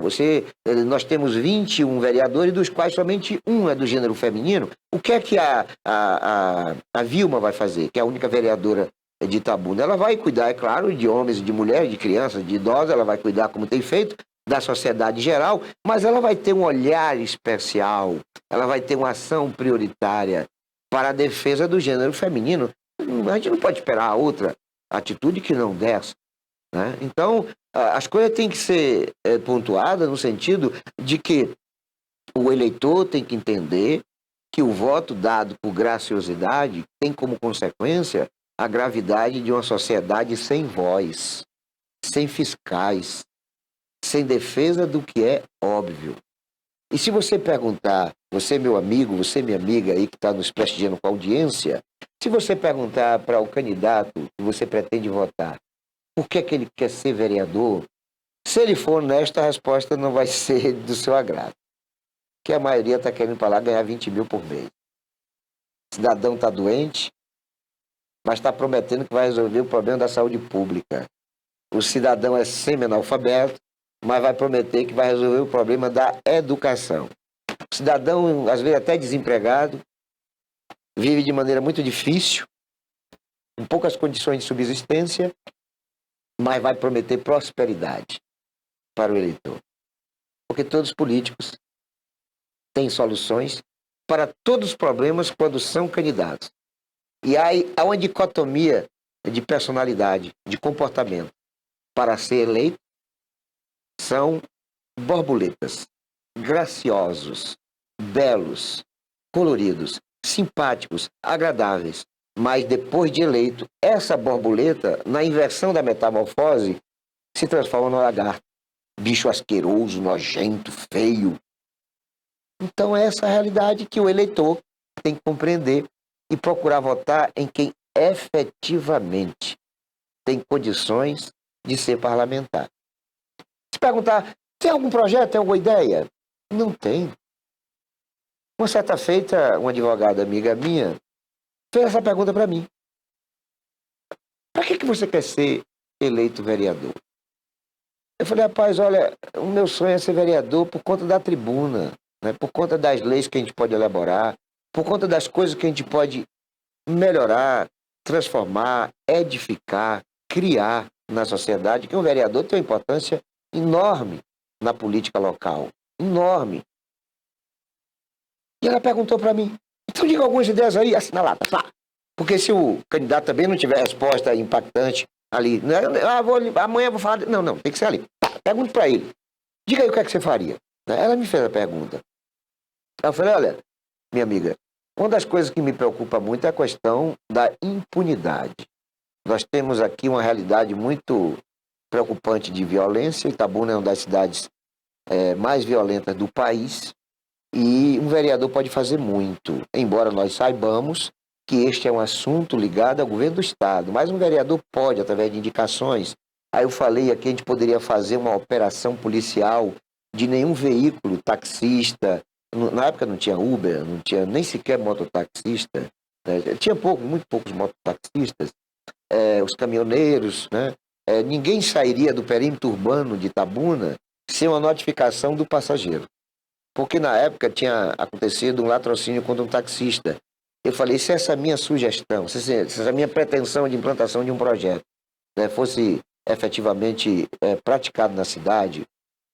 Nós temos 21 vereadores, dos quais somente um é do gênero feminino. O que é que a Vilma vai fazer, que é a única vereadora de Itabuna? Ela vai cuidar, é claro, de homens, de mulheres, de crianças, de idosos, ela vai cuidar, como tem feito, da sociedade geral, mas ela vai ter um olhar especial, ela vai ter uma ação prioritária para a defesa do gênero feminino. A gente não pode esperar outra atitude que não dessa, né? Então, as coisas têm que ser pontuadas no sentido de que o eleitor tem que entender que o voto dado por graciosidade tem como consequência a gravidade de uma sociedade sem voz, sem fiscais, sem defesa do que é óbvio. E se você perguntar, você meu amigo, você minha amiga aí que está nos prestigiando com a audiência, se você perguntar para o candidato que você pretende votar, por que é que ele quer ser vereador, se ele for honesto, a resposta não vai ser do seu agrado. Que a maioria está querendo para lá ganhar 20 mil por mês. O cidadão está doente, mas está prometendo que vai resolver o problema da saúde pública. O cidadão é semi-analfabeto, mas vai prometer que vai resolver o problema da educação. O cidadão, às vezes até desempregado, vive de maneira muito difícil, com poucas condições de subsistência, mas vai prometer prosperidade para o eleitor. Porque todos os políticos têm soluções para todos os problemas quando são candidatos. E há uma dicotomia de personalidade, de comportamento. Para ser eleito, são borboletas, graciosos, belos, coloridos, simpáticos, agradáveis. Mas depois de eleito, essa borboleta, na inversão da metamorfose, se transforma no lagarto. Bicho asqueroso, nojento, feio. Então é essa a realidade que o eleitor tem que compreender e procurar votar em quem efetivamente tem condições de ser parlamentar. Se perguntar, tem algum projeto, tem alguma ideia? Não tem. Uma certa feita, uma advogada amiga minha fez essa pergunta para mim. Para que você quer ser eleito vereador? Eu falei, rapaz, olha, o meu sonho é ser vereador por conta da tribuna, né? Por conta das leis que a gente pode elaborar, por conta das coisas que a gente pode melhorar, transformar, edificar, criar na sociedade, que um vereador tem uma importância enorme na política local. Enorme. E ela perguntou para mim, então diga algumas ideias aí, assina lá, tá? Porque se o candidato também não tiver resposta impactante ali, né? Amanhã eu vou falar... Não, tem que ser ali. Pergunte para ele. Diga aí o que é que você faria. Ela me fez a pergunta. Eu falei, olha, minha amiga, uma das coisas que me preocupa muito é a questão da impunidade. Nós temos aqui uma realidade muito preocupante de violência. Itabuna é uma das cidades mais violentas do país e um vereador pode fazer muito, embora nós saibamos que este é um assunto ligado ao governo do Estado, mas um vereador pode, através de indicações. Aí eu falei aqui, a gente poderia fazer uma operação policial de nenhum veículo, taxista. Na época não tinha Uber, não tinha nem sequer mototaxista, né? Tinha muito poucos mototaxistas, os caminhoneiros, né? Ninguém sairia do perímetro urbano de Itabuna sem uma notificação do passageiro. Porque na época tinha acontecido um latrocínio contra um taxista. Eu falei, se essa minha sugestão, se essa minha pretensão de implantação de um projeto, né, fosse efetivamente praticado na cidade,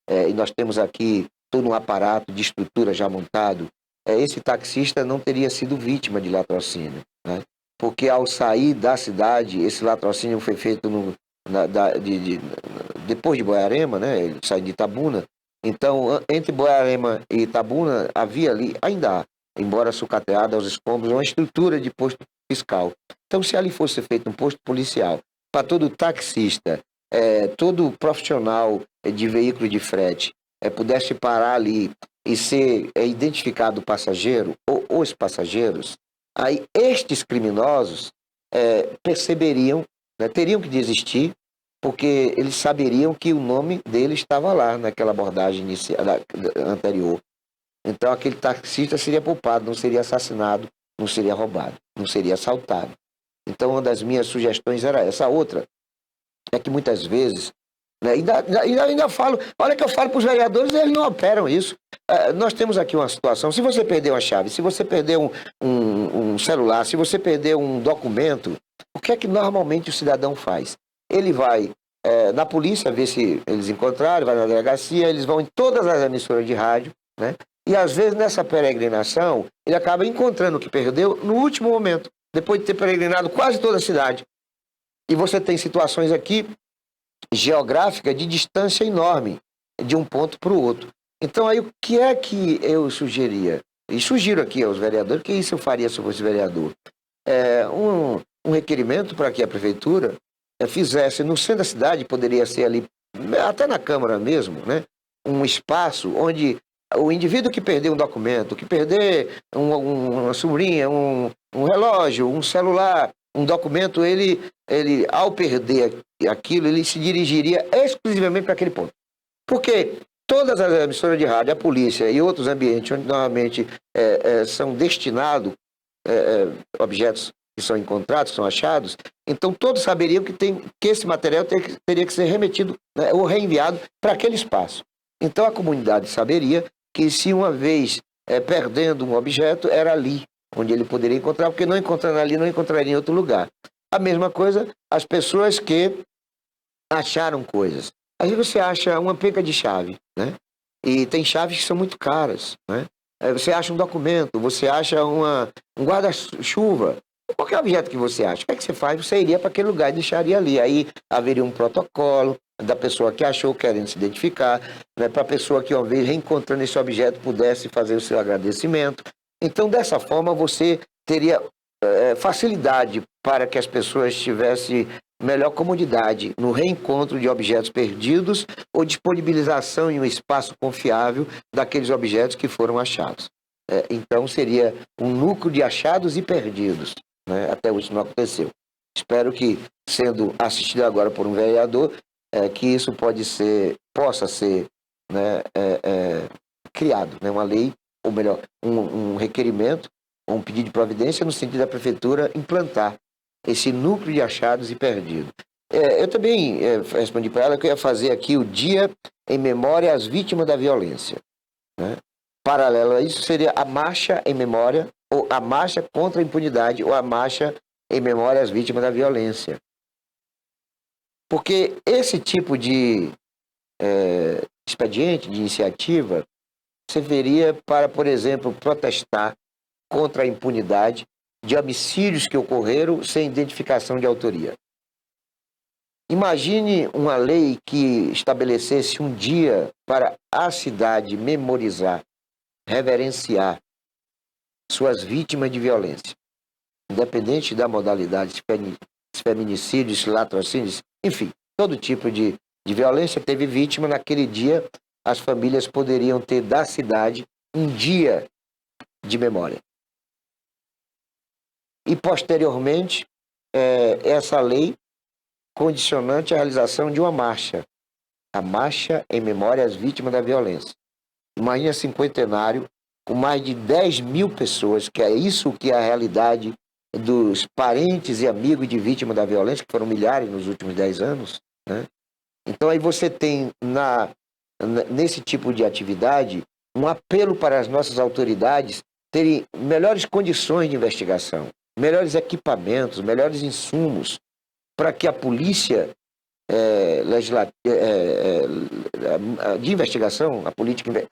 e nós temos aqui todo um aparato de estrutura já montado, esse taxista não teria sido vítima de latrocínio, né? Porque ao sair da cidade, esse latrocínio foi feito depois de Boiarema, né? Ele saiu de Itabuna. Então, entre Boiarema e Itabuna, havia ali, ainda há, embora sucateada aos escombros, uma estrutura de posto fiscal. Então, se ali fosse feito um posto policial para todo taxista, todo profissional de veículo de frete, pudesse parar ali e ser identificado o passageiro ou os passageiros, aí estes criminosos perceberiam, né, teriam que desistir, porque eles saberiam que o nome dele estava lá naquela abordagem anterior. Então aquele taxista seria poupado, não seria assassinado, não seria roubado, não seria assaltado. Então uma das minhas sugestões era essa. Outra é que muitas vezes, né, ainda falo, olha que eu falo para os vereadores, eles não operam isso. Nós temos aqui uma situação, se você perder uma chave, se você perder um celular, se você perder um documento, o que é que normalmente o cidadão faz? Ele vai na polícia ver se eles encontraram, vai na delegacia, eles vão em todas as emissoras de rádio, né? E às vezes nessa peregrinação, ele acaba encontrando o que perdeu no último momento, depois de ter peregrinado quase toda a cidade. E você tem situações aqui geográficas de distância enorme de um ponto para o outro. Então aí o que é que eu sugeria? E sugiro aqui aos vereadores, que isso eu faria se eu fosse vereador. Um requerimento para que a prefeitura fizesse no centro da cidade, poderia ser ali, até na Câmara mesmo, né? Um espaço onde o indivíduo que perder um documento, que perder uma sobrinha, um relógio, um celular, um documento, ele ao perder aquilo, ele se dirigiria exclusivamente para aquele ponto. Porque todas as emissoras de rádio, a polícia e outros ambientes onde normalmente são destinados objetos que são encontrados, que são achados, então todos saberiam que esse material teria que ser remetido, né, ou reenviado para aquele espaço. Então a comunidade saberia que se uma vez perdendo um objeto, era ali onde ele poderia encontrar, porque não encontrando ali, não encontraria em outro lugar. A mesma coisa, as pessoas que acharam coisas. Aí você acha uma penca de chave, né? E tem chaves que são muito caras, né? Você acha um documento, você acha um guarda-chuva, qualquer objeto que você acha, o que é que você faz? Você iria para aquele lugar e deixaria ali. Aí haveria um protocolo da pessoa que achou, querendo se identificar, né, para a pessoa que, uma vez reencontrando esse objeto, pudesse fazer o seu agradecimento. Então, dessa forma, você teria facilidade para que as pessoas tivessem melhor comodidade no reencontro de objetos perdidos ou disponibilização em um espaço confiável daqueles objetos que foram achados. Então, seria um núcleo de achados e perdidos, né? Até hoje não aconteceu. Espero que, sendo assistido agora por um vereador, que isso possa ser, né, criado, né, uma lei, ou melhor, um requerimento, ou um pedido de providência no sentido da prefeitura implantar esse núcleo de achados e perdidos. Eu também respondi para ela que eu ia fazer aqui o Dia em Memória às Vítimas da Violência, né? Paralelo a isso seria a Marcha em Memória, ou a Marcha contra a Impunidade, ou a Marcha em Memória às Vítimas da Violência. Porque esse tipo de expediente, de iniciativa, serviria para, por exemplo, protestar contra a impunidade de homicídios que ocorreram sem identificação de autoria. Imagine uma lei que estabelecesse um dia para a cidade memorizar, reverenciar suas vítimas de violência, independente da modalidade, se feminicídio, se latrocínio, enfim, todo tipo de violência teve vítima. Naquele dia, as famílias poderiam ter da cidade um dia de memória. E, posteriormente, essa lei condicionante a realização de uma marcha, a Marcha em Memória às Vítimas da Violência. Imagina cinquentenário, com mais de 10 mil pessoas, que é isso que é a realidade dos parentes e amigos de vítimas da violência, que foram milhares nos últimos 10 anos, né? Então aí você tem, nesse tipo de atividade, um apelo para as nossas autoridades terem melhores condições de investigação, melhores equipamentos, melhores insumos, para que a polícia de investigação, a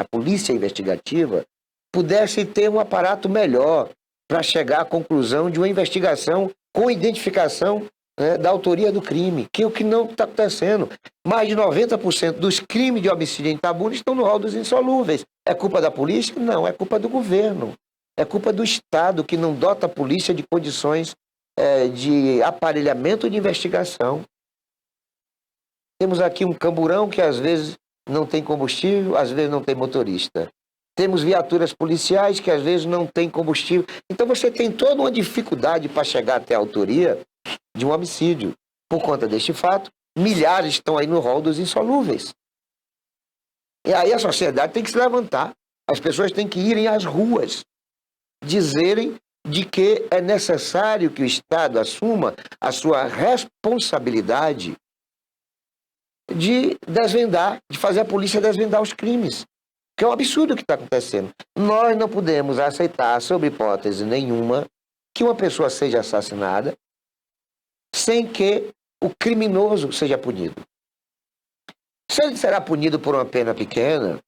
polícia investigativa, pudesse ter um aparato melhor para chegar à conclusão de uma investigação com identificação, né, da autoria do crime, que é o que não está acontecendo. Mais de 90% dos crimes de homicídio em Itabuna estão no rol dos insolúveis. É culpa da polícia? Não, é culpa do governo. É culpa do Estado, que não dota a polícia de condições de aparelhamento de investigação. Temos aqui um camburão que às vezes não tem combustível, às vezes não tem motorista. Temos viaturas policiais que às vezes não têm combustível. Então você tem toda uma dificuldade para chegar até a autoria de um homicídio. Por conta deste fato, milhares estão aí no rol dos insolúveis. E aí a sociedade tem que se levantar. As pessoas têm que irem às ruas, dizerem de que é necessário que o Estado assuma a sua responsabilidade de desvendar, de fazer a polícia desvendar os crimes. Que é um absurdo o que está acontecendo. Nós não podemos aceitar, sob hipótese nenhuma, que uma pessoa seja assassinada sem que o criminoso seja punido. Se ele será punido por uma pena pequena,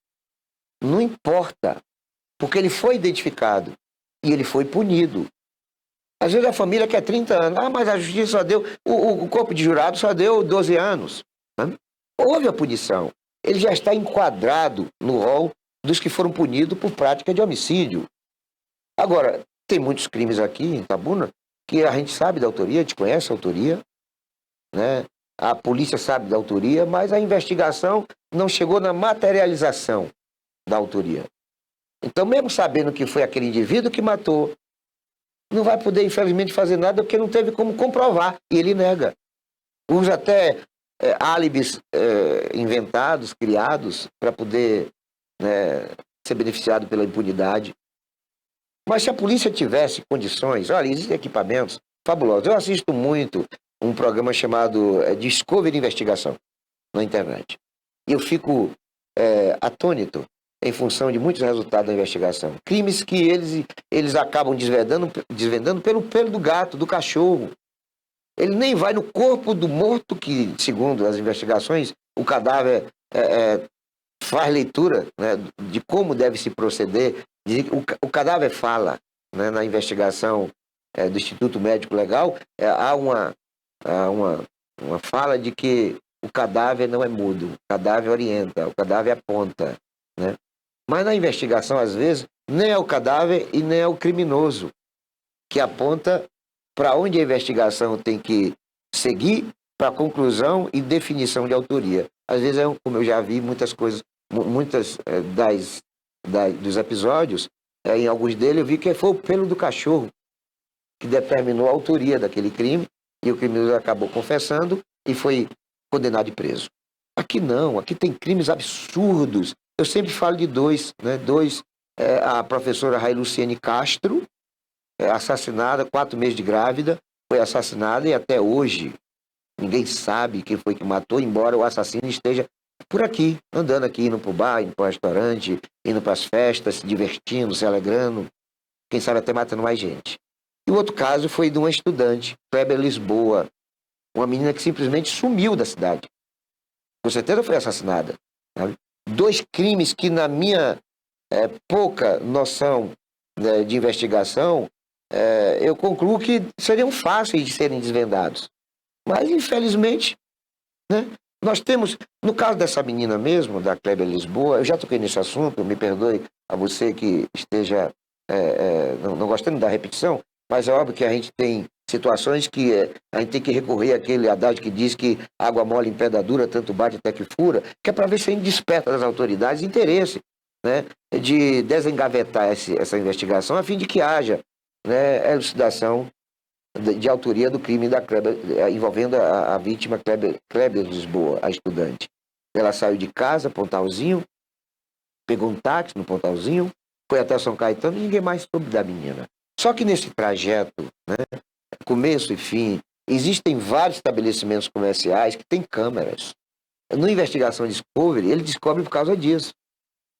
não importa, porque ele foi identificado e ele foi punido. Às vezes a família quer 30 anos, mas a justiça só deu, o corpo de jurado só deu 12 anos. Né? Houve a punição. Ele já está enquadrado no rol dos que foram punidos por prática de homicídio. Agora, tem muitos crimes aqui em Itabuna que a gente sabe da autoria, a gente conhece a autoria, né? A polícia sabe da autoria, mas a investigação não chegou na materialização da autoria. Então, mesmo sabendo que foi aquele indivíduo que matou, não vai poder, infelizmente, fazer nada porque não teve como comprovar, e ele nega. Usa até álibis inventados, criados, para poder ser beneficiado pela impunidade. Mas se a polícia tivesse condições, olha, existem equipamentos fabulosos. Eu assisto muito um programa chamado Discovery Investigação na internet. E eu fico atônito em função de muitos resultados da investigação. Crimes que eles acabam desvendando pelo pelo do gato, do cachorro. Ele nem vai no corpo do morto, que, segundo as investigações, o cadáver faz leitura, né, de como deve se proceder. O cadáver fala, né, na investigação do Instituto Médico Legal, há uma fala de que o cadáver não é mudo, o cadáver orienta, o cadáver aponta, né? Mas na investigação, às vezes, nem é o cadáver e nem é o criminoso que aponta para onde a investigação tem que seguir para a conclusão e definição de autoria. Às vezes, como eu já vi, muitas coisas, muitas dos episódios, em alguns deles eu vi que foi o pelo do cachorro que determinou a autoria daquele crime, e o criminoso acabou confessando e foi condenado e preso. Aqui não, aqui tem crimes absurdos. Eu sempre falo de dois, né? A professora Railuciene Castro, assassinada, 4 meses de grávida, foi assassinada e até hoje ninguém sabe quem foi que matou, embora o assassino esteja por aqui, andando aqui, indo para o bar, indo para o restaurante, indo para as festas, se divertindo, se alegrando, quem sabe até matando mais gente. E o outro caso foi de uma estudante, Kleber Lisboa, uma menina que simplesmente sumiu da cidade. Com certeza foi assassinada. Sabe? 2 crimes que, na minha pouca noção, né, de investigação, eu concluo que seriam fáceis de serem desvendados. Mas, infelizmente, né, nós temos, no caso dessa menina mesmo, da Kleber Lisboa, eu já toquei nesse assunto, me perdoe a você que esteja não gostando da repetição, mas é óbvio que a gente tem situações que a gente tem que recorrer àquele adágio que diz que água mole em pedra dura, tanto bate até que fura, que é para ver se a gente desperta das autoridades interesse, né, de desengavetar essa investigação, a fim de que haja, né, elucidação de autoria do crime da Kleber, envolvendo a vítima Kleber Lisboa, a estudante. Ela saiu de casa, Pontalzinho, pegou um táxi no Pontalzinho, foi até São Caetano e ninguém mais soube da menina. Só que nesse trajeto, né, começo e fim, existem vários estabelecimentos comerciais que têm câmeras. No Investigação Discovery, ele descobre por causa disso.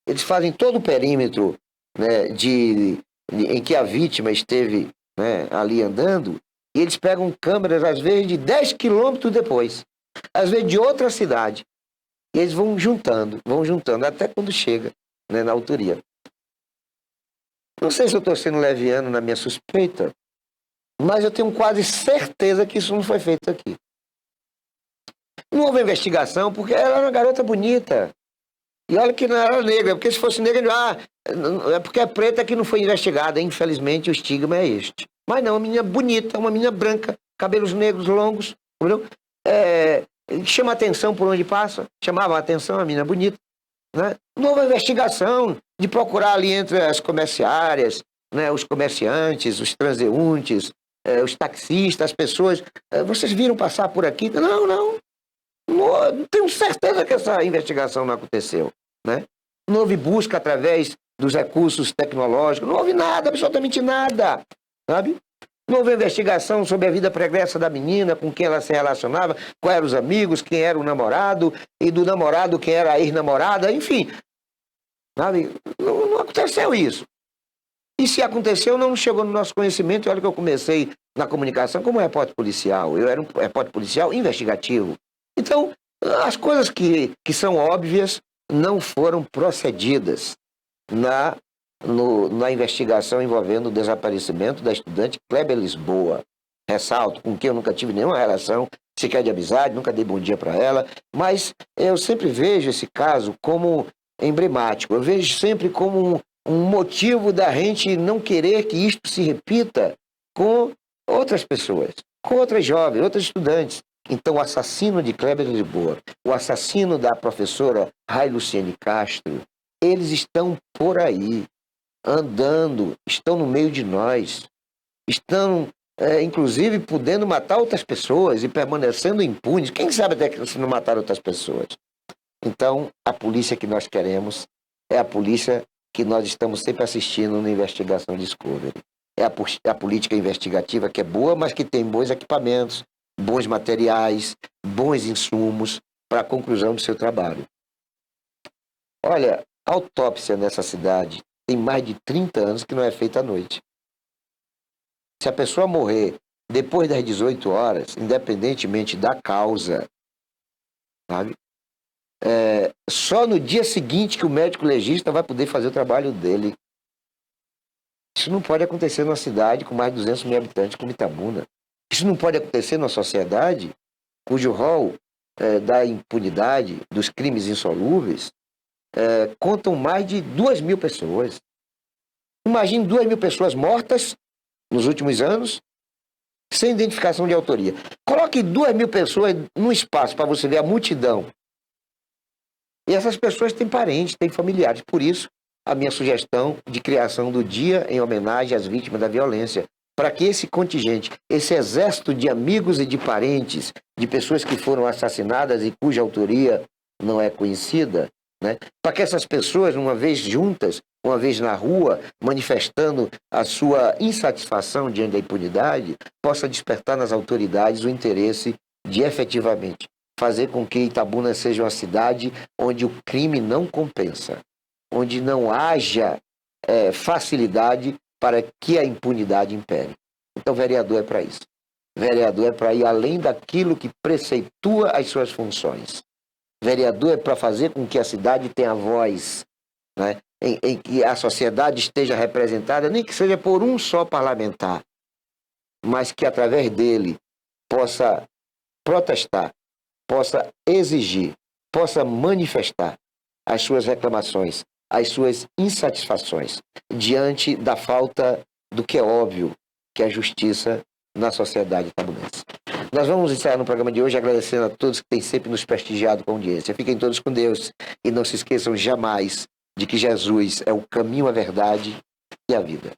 Eles fazem todo o perímetro, né, em que a vítima esteve, né, ali andando, e eles pegam câmeras, às vezes, de 10 quilômetros depois, às vezes de outra cidade. E eles vão juntando, até quando chega, né, na autoria. Não sei se eu estou sendo leviano na minha suspeita, mas eu tenho quase certeza que isso não foi feito aqui. Não houve investigação porque ela era uma garota bonita. E olha que não era negra, porque se fosse negra, é porque é preta que não foi investigada. Infelizmente, o estigma é este. Mas não, uma menina bonita, uma menina branca, cabelos negros longos, entendeu? Chama atenção por onde passa, chamava a atenção, a menina bonita. Né? Não houve investigação de procurar ali entre as comerciárias, né, os comerciantes, os transeuntes, os taxistas, as pessoas. Vocês viram passar por aqui? Não tenho certeza que essa investigação não aconteceu. Né? Não houve busca através dos recursos tecnológicos, não houve nada, absolutamente nada. Sabe? Não houve investigação sobre a vida pregressa da menina, com quem ela se relacionava, quais eram os amigos, quem era o namorado, e do namorado quem era a ex-namorada, enfim. Sabe? Não aconteceu isso. E se aconteceu, não chegou no nosso conhecimento. E olha que eu comecei na comunicação como repórter policial. Eu era um repórter policial investigativo. Então, as coisas que são óbvias não foram procedidas na investigação envolvendo o desaparecimento da estudante Kleber Lisboa. Ressalto, com quem eu nunca tive nenhuma relação, sequer de amizade, nunca dei bom dia para ela, mas eu sempre vejo esse caso como emblemático. Eu vejo sempre como um motivo da gente não querer que isto se repita com outras pessoas, com outras jovens, outros estudantes. Então, o assassino de Kleber Lisboa, o assassino da professora Railuciene Castro, eles estão por aí, andando, estão no meio de nós, estão, inclusive, podendo matar outras pessoas e permanecendo impunes. Quem sabe até que se não matar outras pessoas? Então, a polícia que nós queremos é a polícia que nós estamos sempre assistindo na Investigação Discovery. É a política investigativa que é boa, mas que tem bons equipamentos, bons materiais, bons insumos para a conclusão do seu trabalho. Olha, a autópsia nessa cidade tem mais de 30 anos que não é feita à noite. Se a pessoa morrer depois das 18 horas, independentemente da causa, sabe? Só no dia seguinte que o médico legista vai poder fazer o trabalho dele. Isso não pode acontecer numa cidade com mais de 200 mil habitantes como Itabuna. Isso não pode acontecer numa sociedade cujo rol da impunidade, dos crimes insolúveis, contam mais de 2.000 pessoas. Imagine 2.000 pessoas mortas nos últimos anos, sem identificação de autoria. Coloque 2.000 pessoas num espaço para você ver a multidão. E essas pessoas têm parentes, têm familiares. Por isso, a minha sugestão de criação do dia em homenagem às vítimas da violência, para que esse contingente, esse exército de amigos e de parentes, de pessoas que foram assassinadas e cuja autoria não é conhecida, né? Para que essas pessoas, uma vez juntas, uma vez na rua, manifestando a sua insatisfação diante da impunidade, possa despertar nas autoridades o interesse de efetivamente fazer com que Itabuna seja uma cidade onde o crime não compensa, onde não haja facilidade para que a impunidade impere. Então, vereador é para isso. Vereador é para ir além daquilo que preceitua as suas funções. Vereador é para fazer com que a cidade tenha voz, né? Em que a sociedade esteja representada, nem que seja por um só parlamentar, mas que através dele possa protestar, possa exigir, possa manifestar as suas reclamações, as suas insatisfações, diante da falta do que é óbvio, que é a justiça na sociedade itabunense. Nós vamos encerrar no programa de hoje agradecendo a todos que têm sempre nos prestigiado com a audiência. Fiquem todos com Deus e não se esqueçam jamais de que Jesus é o caminho, a verdade e a vida.